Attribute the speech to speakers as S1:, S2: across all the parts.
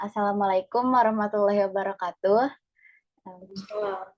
S1: Assalamualaikum warahmatullahi wabarakatuh.
S2: Waalaikumsalam.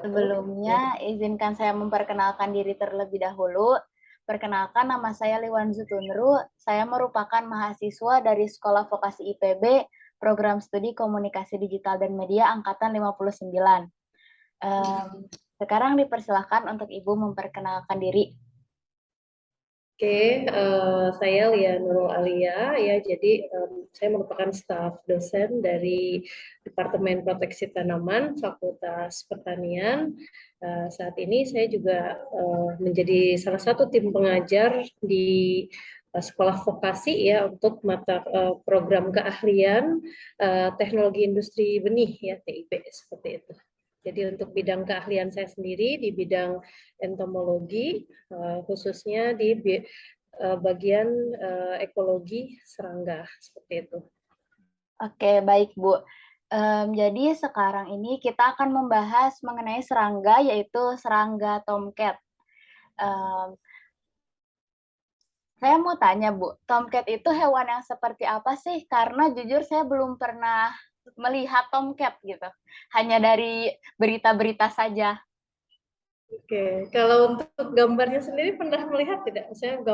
S1: Sebelumnya, izinkan saya memperkenalkan diri terlebih dahulu. Perkenalkan, nama saya Liwan Zutunru. Saya merupakan mahasiswa dari Sekolah Vokasi IPB, Program Studi Komunikasi Digital dan Media Angkatan 59. Sekarang dipersilahkan untuk Ibu memperkenalkan diri.
S2: Oke, saya Lia Nurul Alia ya. Jadi saya merupakan staf dosen dari Departemen Proteksi Tanaman Fakultas Pertanian. Saat ini saya juga menjadi salah satu tim pengajar di sekolah vokasi ya untuk mata program keahlian teknologi industri benih ya TIP seperti itu. Jadi untuk bidang keahlian saya sendiri di bidang entomologi, khususnya di bagian ekologi serangga, seperti itu.
S1: Oke, baik Bu. Jadi sekarang ini kita akan membahas mengenai serangga, yaitu serangga tomcat. Saya mau tanya, Bu, tomcat itu hewan yang seperti apa sih? Karena jujur saya belum pernah melihat tomcat gitu. Hanya dari berita-berita saja.
S2: Oke, kalau untuk gambarnya sendiri pernah melihat tidak? Misalnya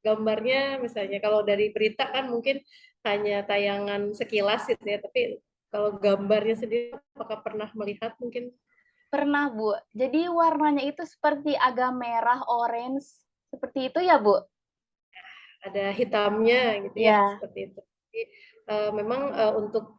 S2: gambarnya misalnya kalau dari berita kan mungkin hanya tayangan sekilas gitu ya, tapi kalau gambarnya sendiri apakah pernah melihat mungkin?
S1: Pernah, Bu. Jadi warnanya itu seperti agak merah, orange. Seperti itu ya, Bu?
S2: Ada hitamnya gitu ya,
S1: Ya.
S2: seperti itu. Jadi, memang untuk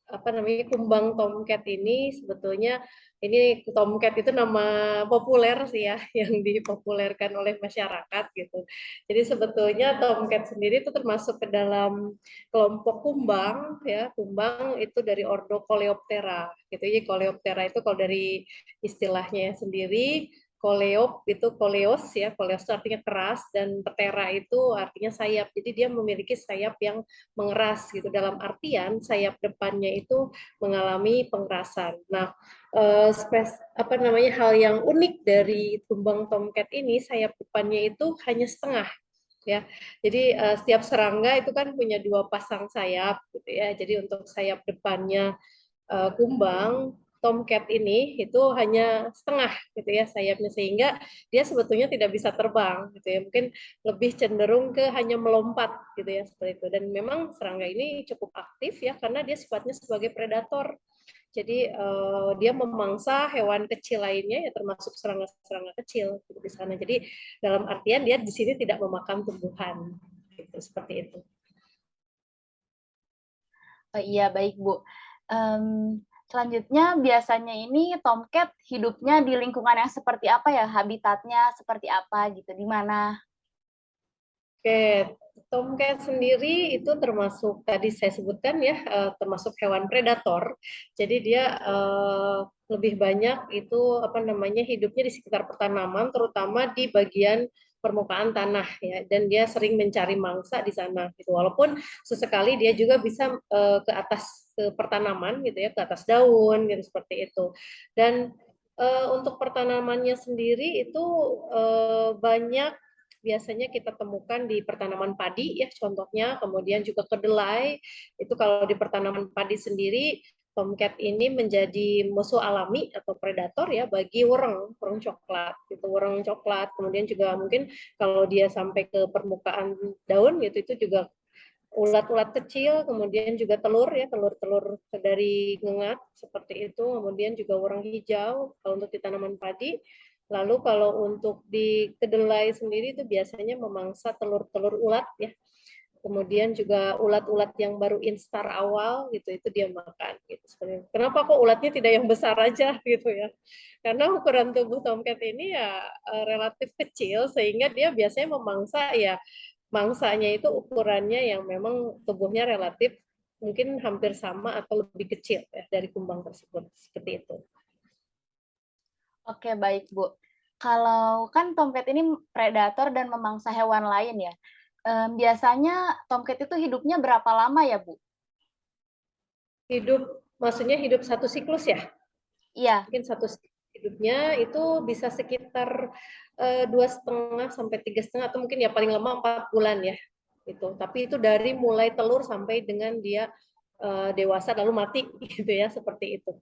S2: apa namanya kumbang tomcat ini sebetulnya ini tomcat itu nama populer sih ya yang dipopulerkan oleh masyarakat gitu. Jadi sebetulnya tomcat sendiri itu termasuk ke dalam kelompok kumbang ya. Kumbang itu dari ordo Coleoptera gitu. Jadi Coleoptera itu kalau dari istilahnya sendiri koleop itu koleos ya, koleos itu artinya keras dan ptera itu artinya sayap. Jadi dia memiliki sayap yang mengeras gitu. Dalam artian sayap depannya itu mengalami pengerasan. Nah, apa namanya hal yang unik dari kumbang tomcat ini sayap depannya itu hanya setengah ya. Jadi setiap serangga itu kan punya dua pasang sayap gitu ya. Jadi untuk sayap depannya kumbang tomcat ini itu hanya setengah gitu ya sayapnya sehingga dia sebetulnya tidak bisa terbang gitu ya mungkin lebih cenderung ke hanya melompat gitu ya seperti itu dan memang serangga ini cukup aktif ya karena dia sifatnya sebagai predator jadi dia memangsa hewan kecil lainnya ya termasuk serangga-serangga kecil gitu, di sana jadi dalam artian dia di sini tidak memakan tumbuhan gitu seperti itu.
S1: Iya, baik, Bu. Selanjutnya, biasanya ini tomcat hidupnya di lingkungan yang seperti apa ya? Habitatnya seperti apa gitu? Di mana?
S2: Oke, tomcat sendiri itu termasuk tadi saya sebutkan ya, termasuk hewan predator. Jadi dia lebih banyak itu apa namanya hidupnya di sekitar pertanaman, terutama di bagian permukaan tanah ya. Dan dia sering mencari mangsa di sana. Gitu. Walaupun sesekali dia juga bisa ke atas ke pertanaman gitu ya, ke atas daun gitu seperti itu. Dan untuk pertanamannya sendiri itu banyak biasanya kita temukan di pertanaman padi ya contohnya, kemudian juga kedelai. Itu kalau di pertanaman padi sendiri tomcat ini menjadi musuh alami atau predator ya bagi wereng coklat gitu, wereng coklat. Kemudian juga mungkin kalau dia sampai ke permukaan daun gitu itu juga ulat-ulat kecil, kemudian juga telur ya, telur-telur dari ngengat seperti itu, kemudian juga wereng hijau kalau untuk di tanaman padi. Lalu kalau untuk di kedelai sendiri itu biasanya memangsa telur-telur ulat ya. Kemudian juga ulat-ulat yang baru instar awal gitu itu dia makan gitu. Kenapa kok ulatnya tidak yang besar aja gitu ya? Karena ukuran tubuh tomcat ini ya relatif kecil sehingga dia biasanya memangsa ya mangsanya itu ukurannya yang memang tubuhnya relatif mungkin hampir sama atau lebih kecil ya dari kumbang tersebut seperti itu.
S1: Oke, baik, Bu. Kalau kan tomcat ini predator dan memangsa hewan lain ya. Biasanya tomcat itu hidupnya berapa lama ya, Bu?
S2: Hidup maksudnya hidup satu siklus ya?
S1: Iya.
S2: Mungkin satu hidupnya itu bisa sekitar 2,5 sampai 3,5 atau mungkin ya paling lama 4 bulan ya itu. Tapi itu dari mulai telur sampai dengan dia dewasa lalu mati gitu ya, seperti itu.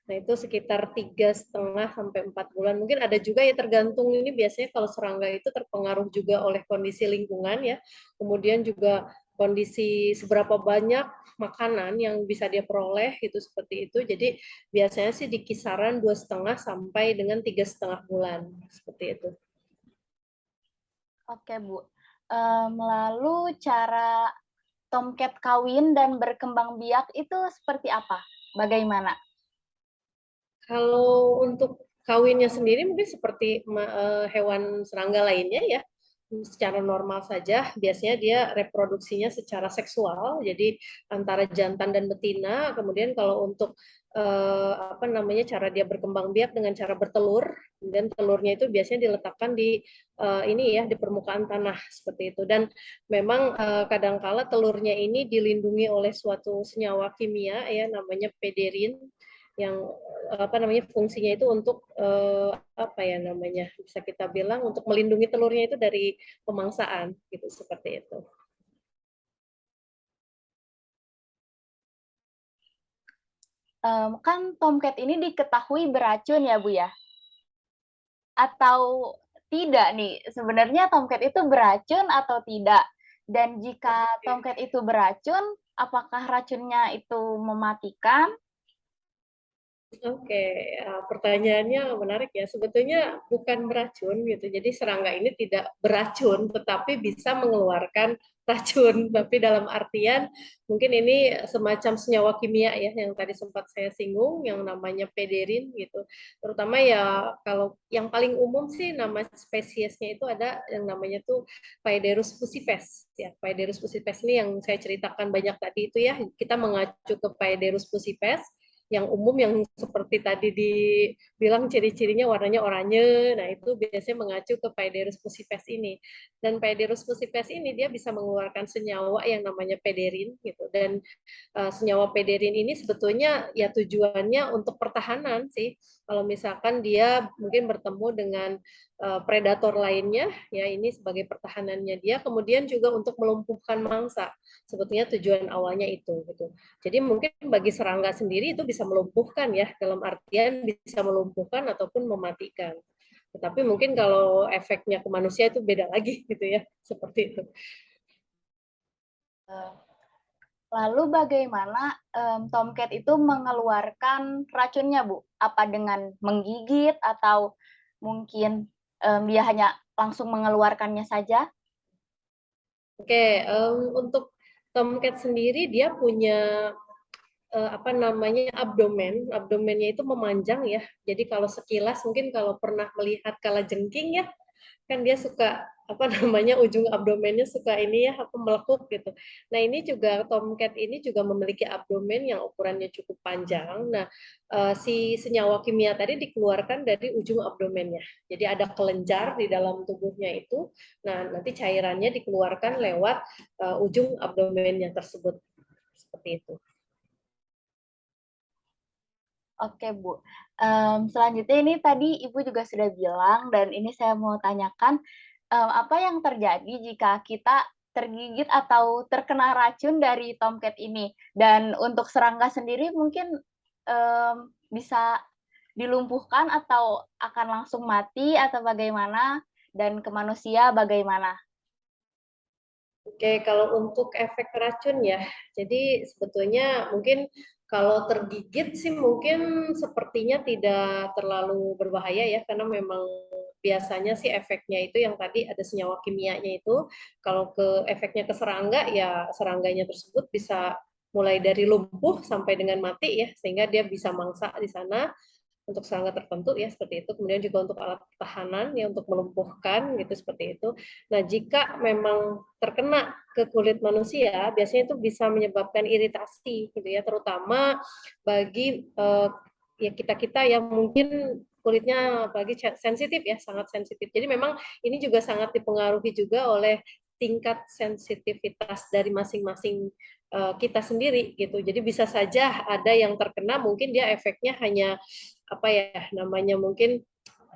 S2: Nah itu sekitar 3,5 sampai 4 bulan. Mungkin ada juga ya, tergantung, ini biasanya kalau serangga itu terpengaruh juga oleh kondisi lingkungan ya. Kemudian juga kondisi seberapa banyak makanan yang bisa dia peroleh itu, seperti itu. Jadi biasanya sih di kisaran 2,5 sampai dengan 3,5 bulan seperti itu.
S1: Oke, Bu. Lalu cara tomcat kawin dan berkembang biak itu seperti apa? Bagaimana?
S2: Kalau untuk kawinnya sendiri mungkin seperti hewan serangga lainnya ya, secara normal saja. Biasanya dia reproduksinya secara seksual, jadi antara jantan dan betina. Kemudian kalau untuk apa namanya, cara dia berkembang biak dengan cara bertelur, dan telurnya itu biasanya diletakkan di ini ya, di permukaan tanah seperti itu. Dan memang kadangkala telurnya ini dilindungi oleh suatu senyawa kimia ya, namanya pederin, yang apa namanya, fungsinya itu untuk apa ya namanya, bisa kita bilang untuk melindungi telurnya itu dari pemangsaan gitu, seperti itu.
S1: Kan tomcat ini diketahui beracun ya, Bu ya? Atau tidak nih? Sebenarnya tomcat itu beracun atau tidak? Dan jika tomcat itu beracun, apakah racunnya itu mematikan?
S2: Oke, pertanyaannya menarik ya. Sebetulnya bukan beracun gitu. Jadi serangga ini tidak beracun, tetapi bisa mengeluarkan racun. Tapi dalam artian mungkin ini semacam senyawa kimia ya, yang tadi sempat saya singgung, yang namanya pederin gitu. Terutama ya kalau yang paling umum sih nama spesiesnya itu ada yang namanya tuh Paederus pusipes ya. Paederus pusipes ini yang saya ceritakan banyak tadi itu ya. Kita mengacu ke Paederus pusipes yang umum, yang seperti tadi dibilang ciri-cirinya warnanya oranye. Nah, itu biasanya mengacu ke Paederus pusipes ini. Dan Paederus pusipes ini dia bisa mengeluarkan senyawa yang namanya pederin gitu. Dan senyawa pederin ini sebetulnya ya tujuannya untuk pertahanan sih. Kalau misalkan dia mungkin bertemu dengan predator lainnya, ya ini sebagai pertahanannya dia. Kemudian juga untuk melumpuhkan mangsa. Sebetulnya tujuan awalnya itu gitu. Jadi mungkin bagi serangga sendiri itu bisa melumpuhkan ya, dalam artian bisa melumpuhkan ataupun mematikan. Tetapi mungkin kalau efeknya ke manusia itu beda lagi gitu ya, seperti itu.
S1: Lalu bagaimana tomcat itu mengeluarkan racunnya, Bu? Apa dengan menggigit atau mungkin dia hanya langsung mengeluarkannya saja?
S2: Oke, untuk tomcat sendiri dia punya apa namanya, abdomennya itu memanjang ya. Jadi kalau sekilas mungkin kalau pernah melihat kalajengking ya, kan dia suka apa namanya, ujung abdomennya suka ini ya, apa, melekuk gitu. Nah ini juga tomcat ini juga memiliki abdomen yang ukurannya cukup panjang. Nah si senyawa kimia tadi dikeluarkan dari ujung abdomennya. Jadi ada kelenjar di dalam tubuhnya itu. Nah nanti cairannya dikeluarkan lewat ujung abdomennya tersebut, seperti itu.
S1: Oke, Bu. Selanjutnya ini tadi Ibu juga sudah bilang, dan ini saya mau tanyakan, apa yang terjadi jika kita tergigit atau terkena racun dari tomcat ini? Dan untuk serangga sendiri mungkin bisa dilumpuhkan atau akan langsung mati atau bagaimana? Dan ke manusia bagaimana?
S2: Oke, kalau untuk efek racun ya, jadi sebetulnya mungkin kalau tergigit sih mungkin sepertinya tidak terlalu berbahaya ya, karena memang biasanya sih efeknya itu yang tadi ada senyawa kimianya itu. Kalau ke efeknya ke serangga ya, serangganya tersebut bisa mulai dari lumpuh sampai dengan mati ya, sehingga dia bisa mangsa di sana untuk serangga tertentu ya, seperti itu. Kemudian juga untuk alat pertahanan ya, untuk melumpuhkan gitu, seperti itu. Nah jika memang terkena ke kulit manusia, biasanya itu bisa menyebabkan iritasi gitu ya, terutama bagi ya kita-kita yang mungkin kulitnya apalagi sensitif ya, sangat sensitif. Jadi memang ini juga sangat dipengaruhi juga oleh tingkat sensitivitas dari masing-masing kita sendiri gitu. Jadi bisa saja ada yang terkena, mungkin dia efeknya hanya apa ya namanya, mungkin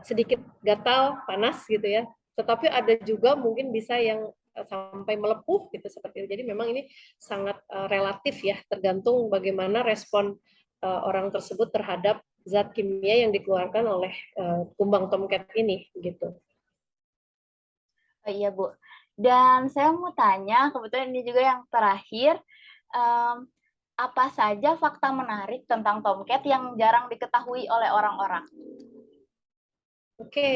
S2: sedikit gatal, panas gitu ya. Tetapi ada juga mungkin bisa yang sampai melepuh gitu seperti itu. Jadi memang ini sangat relatif ya, tergantung bagaimana respon orang tersebut terhadap zat kimia yang dikeluarkan oleh kumbang tomcat ini gitu.
S1: Oh, iya Bu. Dan saya mau tanya, kebetulan ini juga yang terakhir, um, apa saja fakta menarik tentang tomcat yang jarang diketahui oleh orang-orang?
S2: Oke,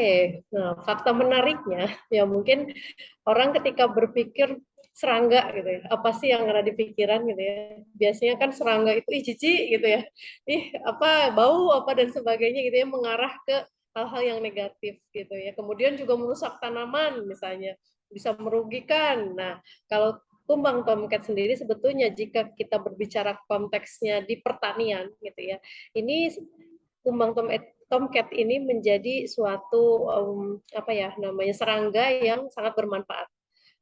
S2: nah fakta menariknya ya mungkin orang ketika berpikir serangga gitu ya, apa sih yang ada di pikiran gitu ya. Biasanya kan serangga itu ih jijik gitu ya. Ih apa bau apa dan sebagainya gitu ya, mengarah ke hal-hal yang negatif gitu ya. Kemudian juga merusak tanaman misalnya, bisa merugikan. Nah, kalau tumbang tomcat sendiri sebetulnya jika kita berbicara konteksnya di pertanian gitu ya. Ini tumbang tomcat ini menjadi suatu apa ya namanya serangga yang sangat bermanfaat.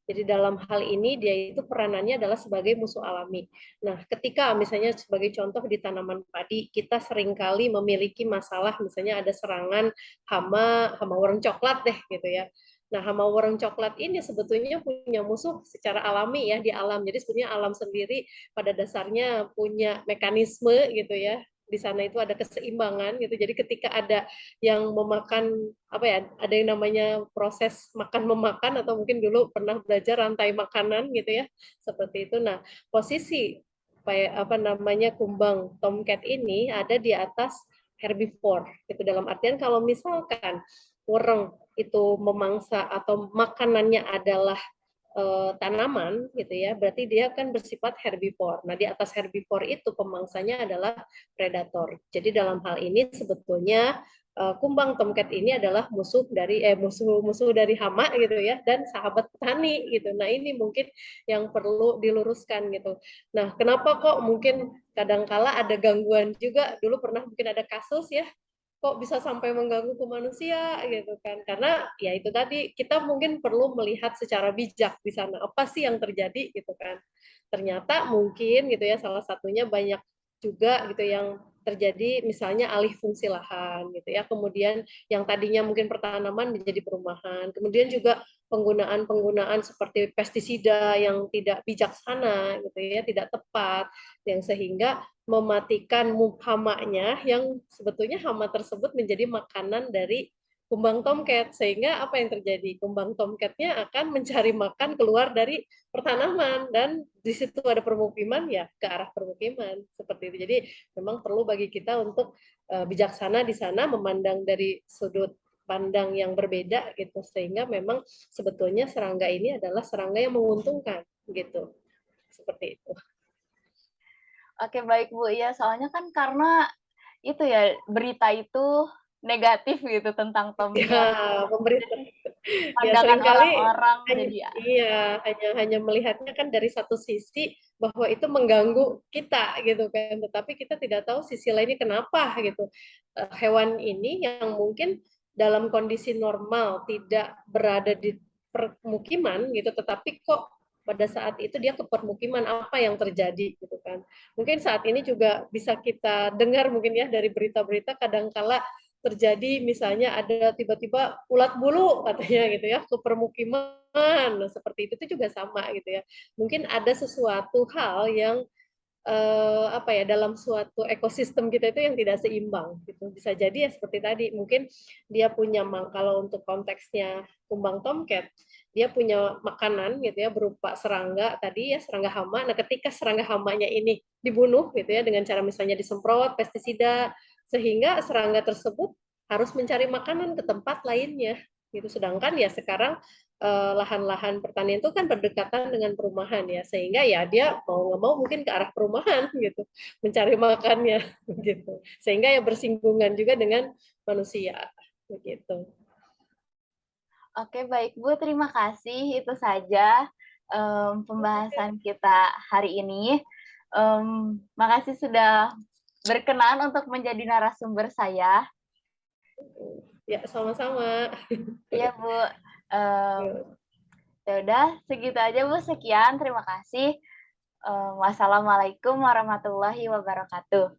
S2: Jadi dalam hal ini dia itu peranannya adalah sebagai musuh alami. Nah, ketika misalnya sebagai contoh di tanaman padi, kita seringkali memiliki masalah misalnya ada serangan hama warna coklat deh gitu ya. Nah, hama warna coklat ini sebetulnya punya musuh secara alami ya di alam. Jadi sebetulnya alam sendiri pada dasarnya punya mekanisme gitu ya. Di sana itu ada keseimbangan gitu. Jadi ketika ada yang memakan apa ya, ada yang namanya proses makan memakan atau mungkin dulu pernah belajar rantai makanan gitu ya, seperti itu. Nah, posisi apa namanya kumbang tomcat ini ada di atas herbivore gitu, dalam artian kalau misalkan orang itu memangsa atau makanannya adalah tanaman gitu ya, berarti dia kan bersifat herbivore. Nah, di atas herbivore itu pemangsanya adalah predator. Jadi dalam hal ini sebetulnya kumbang tomcat ini adalah musuh dari hama gitu ya, dan sahabat petani gitu. Nah, ini mungkin yang perlu diluruskan gitu. Nah, kenapa kok mungkin kadangkala ada gangguan juga, dulu pernah mungkin ada kasus ya, kok bisa sampai mengganggu ke manusia gitu kan, karena ya itu tadi kita mungkin perlu melihat secara bijak di sana apa sih yang terjadi gitu kan. Ternyata mungkin gitu ya, salah satunya banyak juga gitu yang terjadi misalnya alih fungsi lahan gitu ya, kemudian yang tadinya mungkin pertanaman menjadi perumahan, kemudian juga penggunaan seperti pestisida yang tidak bijaksana gitu ya, tidak tepat, yang sehingga mematikan hamanya yang sebetulnya hama tersebut menjadi makanan dari kumbang tomcat, sehingga apa yang terjadi, kumbang tomcatnya akan mencari makan keluar dari pertanaman dan di situ ada permukiman ya ke arah permukiman seperti itu. Jadi memang perlu bagi kita untuk bijaksana di sana, memandang dari sudut pandang yang berbeda gitu, sehingga memang sebetulnya serangga ini adalah serangga yang menguntungkan gitu, seperti itu.
S1: Oke, baik Bu. Ya, soalnya kan karena itu ya, berita itu negatif gitu tentang
S2: Ya,
S1: tomcat.
S2: pemerintah ya
S1: Pandangan
S2: seringkali
S1: orang-orang
S2: hanya
S1: jadi ya.
S2: iya hanya melihatnya kan dari satu sisi bahwa itu mengganggu kita gitu kan, tetapi kita tidak tahu sisi lainnya kenapa gitu. Hewan ini yang mungkin dalam kondisi normal tidak berada di permukiman gitu, tetapi kok pada saat itu dia ke permukiman, apa yang terjadi gitu kan. Mungkin saat ini juga bisa kita dengar mungkin ya dari berita-berita, kadangkala terjadi misalnya ada tiba-tiba ulat bulu katanya gitu ya ke permukiman. Nah, seperti itu juga sama gitu ya. Mungkin ada sesuatu hal yang apa ya dalam suatu ekosistem kita itu yang tidak seimbang gitu. Bisa jadi ya seperti tadi, mungkin dia punya kalau untuk konteksnya kumbang tomcat, dia punya makanan gitu ya berupa serangga tadi ya, serangga hama. Nah, ketika serangga hamanya ini dibunuh gitu ya dengan cara misalnya disemprot pestisida, sehingga serangga tersebut harus mencari makanan ke tempat lainnya gitu. Sedangkan ya sekarang lahan-lahan pertanian itu kan berdekatan dengan perumahan ya, sehingga ya dia mau nggak mau mungkin ke arah perumahan gitu mencari makannya gitu, sehingga ya bersinggungan juga dengan manusia begitu.
S1: Oke, baik Bu. Terima kasih. Itu saja pembahasan kita hari ini. Makasih sudah berkenan untuk menjadi narasumber saya.
S2: Ya sama-sama.
S1: Iya Bu. Ya udah, segitu aja Bu. Sekian. Terima kasih. Wassalamualaikum warahmatullahi wabarakatuh.